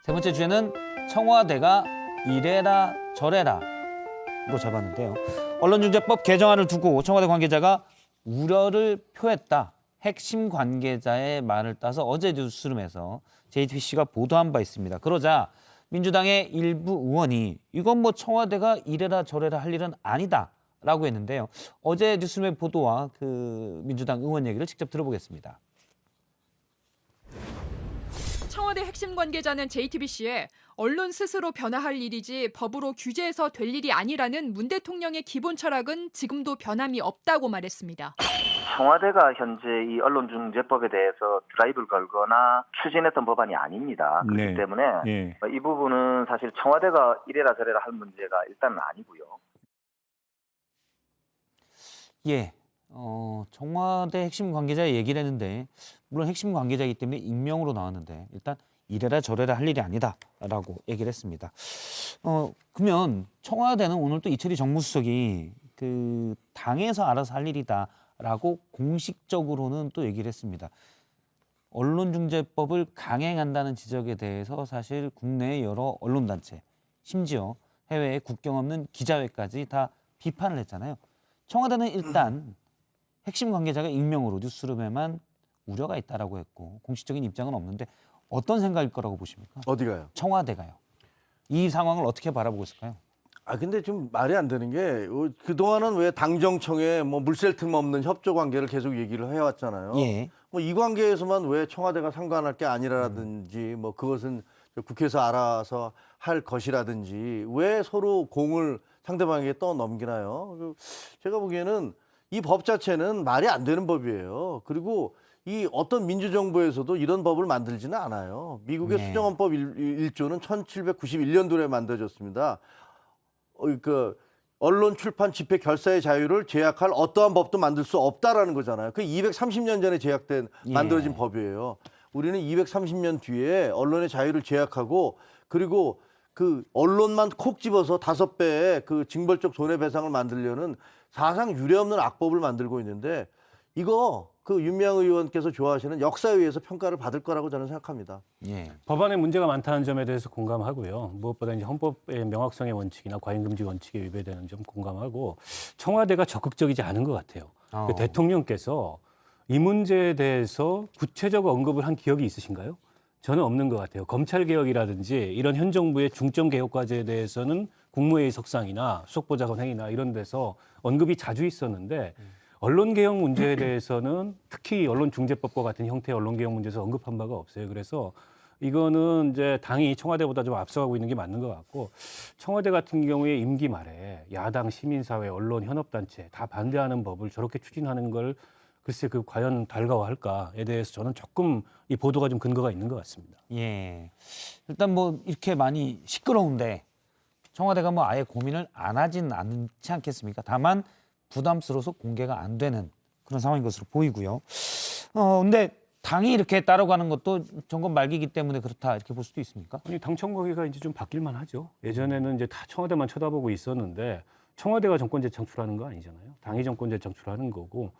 세 번째 주제는 청와대가 이래라 저래라로 잡았는데요. 언론중재법 개정안을 두고 청와대 관계자가 우려를 표했다. 핵심 관계자의 말을 따서 어제 뉴스룸에서 JTBC가 보도한 바 있습니다. 그러자 민주당의 일부 의원이 이건 뭐 청와대가 이래라 저래라 할 일은 아니다라고 했는데요. 어제 뉴스룸의 보도와 그 민주당 의원 얘기를 직접 들어보겠습니다. 청와대 핵심 관계자는 JTBC에 언론 스스로 변화할 일이지 법으로 규제해서 될 일이 아니라는 문 대통령의 기본 철학은 지금도 변함이 없다고 말했습니다. 청와대가 현재 이 언론중재법에 대해서 드라이브를 걸거나 추진했던 법안이 아닙니다. 그렇기 때문에 이 부분은 사실 청와대가 이래라 저래라 할 문제가 일단은 아니고요. 예, 청와대 핵심 관계자의 얘기를 했는데 물론 핵심 관계자이기 때문에 익명으로 나왔는데 일단 이래라 저래라 할 일이 아니다라고 얘기를 했습니다. 그러면 청와대는 오늘 또 이철희 정무수석이 그 당에서 알아서 할 일이다라고 공식적으로는 또 얘기를 했습니다. 언론중재법을 강행한다는 지적에 대해서 사실 국내의 여러 언론단체, 심지어 해외의 국경 없는 기자회까지 다 비판을 했잖아요. 청와대는 일단 핵심 관계자가 익명으로 뉴스룸에만 우려가 있다라고 했고 공식적인 입장은 없는데 어떤 생각일 거라고 보십니까? 어디가요? 청와대가요. 이 상황을 어떻게 바라보고 있을까요? 근데 좀 말이 안 되는 게 그동안은 왜 당정청에 뭐 물샐 틈 없는 협조 관계를 계속 얘기를 해왔잖아요. 예. 뭐 이 관계에서만 왜 청와대가 상관할 게 아니라든지 뭐 그것은 국회에서 알아서 할 것이라든지 왜 서로 공을 상대방에게 떠넘기나요? 제가 보기에는 이 법 자체는 말이 안 되는 법이에요. 그리고 이 어떤 민주정부에서도 이런 법을 만들지는 않아요. 미국의 수정헌법 1조는 1791년도에 만들어졌습니다. 언론, 출판, 집회, 결사의 자유를 제약할 어떠한 법도 만들 수 없다라는 거잖아요. 그 230년 전에 만들어진 법이에요. 우리는 230년 뒤에 언론의 자유를 제약하고 그리고 그 언론만 콕 집어서 5배의 그 징벌적 손해배상을 만들려는 사상 유례없는 악법을 만들고 있는데 이거 그 윤미향 의원께서 좋아하시는 역사에 의해서 평가를 받을 거라고 저는 생각합니다. 예. 법안에 문제가 많다는 점에 대해서 공감하고요. 무엇보다 이제 헌법의 명확성의 원칙이나 과잉금지 원칙에 위배되는 점 공감하고 청와대가 적극적이지 않은 것 같아요. 그 대통령께서 이 문제에 대해서 구체적 언급을 한 기억이 있으신가요? 저는 없는 것 같아요. 검찰개혁이라든지 이런 현 정부의 중점 개혁 과제에 대해서는 국무회의 석상이나 수석보좌관 회의나 이런 데서 언급이 자주 있었는데 언론개혁 문제에 대해서는 특히 언론중재법과 같은 형태의 언론개혁 문제에서 언급한 바가 없어요. 그래서 이거는 이제 당이 청와대보다 좀 앞서가고 있는 게 맞는 것 같고 청와대 같은 경우에 임기 말에 야당, 시민사회, 언론, 현업단체 다 반대하는 법을 저렇게 추진하는 걸 글쎄 그 과연 달가워할까에 대해서 저는 조금 이 보도가 좀 근거가 있는 것 같습니다. 예. 일단 뭐 이렇게 많이 시끄러운데 청와대가 뭐 아예 고민을 안 하진 않지 않겠습니까? 다만 부담스러워서 공개가 안 되는 그런 상황인 것으로 보이고요. 근데 당이 이렇게 따라가는 것도 정권 말기이기 때문에 그렇다 이렇게 볼 수도 있습니까? 아니 당청 관계가 이제 좀 바뀔만 하죠. 예전에는 이제 다 청와대만 쳐다보고 있었는데 청와대가 정권 재창출하는 거 아니잖아요. 당이 정권 재창출하는 거고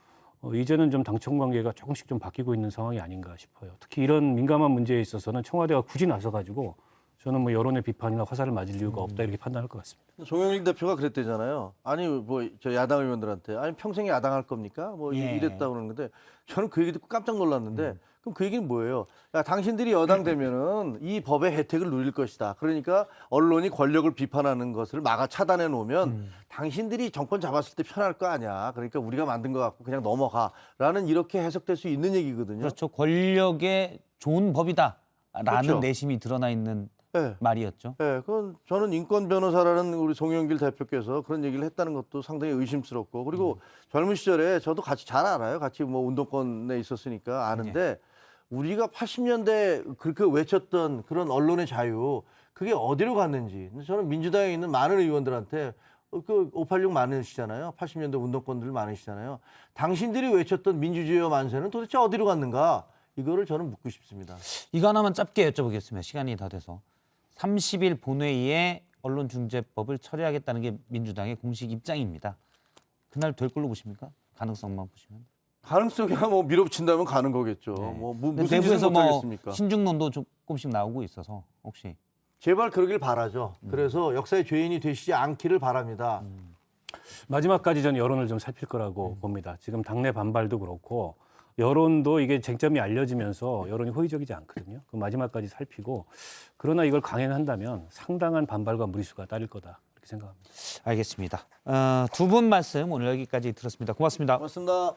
이제는 좀 당청 관계가 조금씩 좀 바뀌고 있는 상황이 아닌가 싶어요. 특히 이런 민감한 문제에 있어서는 청와대가 굳이 나서가지고 저는 뭐 여론의 비판이나 화살을 맞을 이유가 없다 이렇게 판단할 것 같습니다. 송영길 대표가 그랬대잖아요. 아니 뭐 저 야당 의원들한테 아니 평생에 야당할 겁니까? 뭐 이랬다고 그러는데 저는 그 얘기 듣고 깜짝 놀랐는데 그럼 그 얘기는 뭐예요? 야, 당신들이 여당 되면은 이 법의 혜택을 누릴 것이다. 그러니까 언론이 권력을 비판하는 것을 막아 차단해 놓으면 당신들이 정권 잡았을 때 편할 거 아니야. 그러니까 우리가 만든 거 갖고 그냥 넘어가라는 이렇게 해석될 수 있는 얘기거든요. 그렇죠. 권력의 좋은 법이다라는 그렇죠. 내심이 드러나 있는 말이었죠. 네, 그건 저는 인권 변호사라는 우리 송영길 대표께서 그런 얘기를 했다는 것도 상당히 의심스럽고 그리고 젊은 시절에 저도 같이 잘 알아요. 같이 뭐 운동권에 있었으니까 아는데 우리가 80년대 그렇게 외쳤던 그런 언론의 자유 그게 어디로 갔는지 저는 민주당에 있는 많은 의원들한테 그 586 많으시잖아요. 80년대 운동권들 많으시잖아요. 당신들이 외쳤던 민주주의와 만세는 도대체 어디로 갔는가? 이거를 저는 묻고 싶습니다. 이거 하나만 짧게 여쭤보겠습니다. 시간이 다 돼서. 30일 본회의에 언론중재법을 처리하겠다는 게 민주당의 공식 입장입니다. 그날 될 걸로 보십니까? 가능성만 보시면. 가능성이야 뭐 밀어붙인다면 가는 거겠죠. 네. 뭐 근데 무슨 짓을 내부에서 뭐 못하겠습니까? 신중론도 조금씩 나오고 있어서 혹시 제발 그러길 바라죠. 그래서 역사의 죄인이 되시지 않기를 바랍니다. 마지막까지 저는 여론을 좀 살필 거라고 봅니다. 지금 당내 반발도 그렇고 여론도 이게 쟁점이 알려지면서 여론이 호의적이지 않거든요. 그 마지막까지 살피고 그러나 이걸 강행한다면 상당한 반발과 무리수가 따를 거다 이렇게 생각합니다. 알겠습니다. 두 분 말씀 오늘 여기까지 들었습니다. 고맙습니다. 고맙습니다.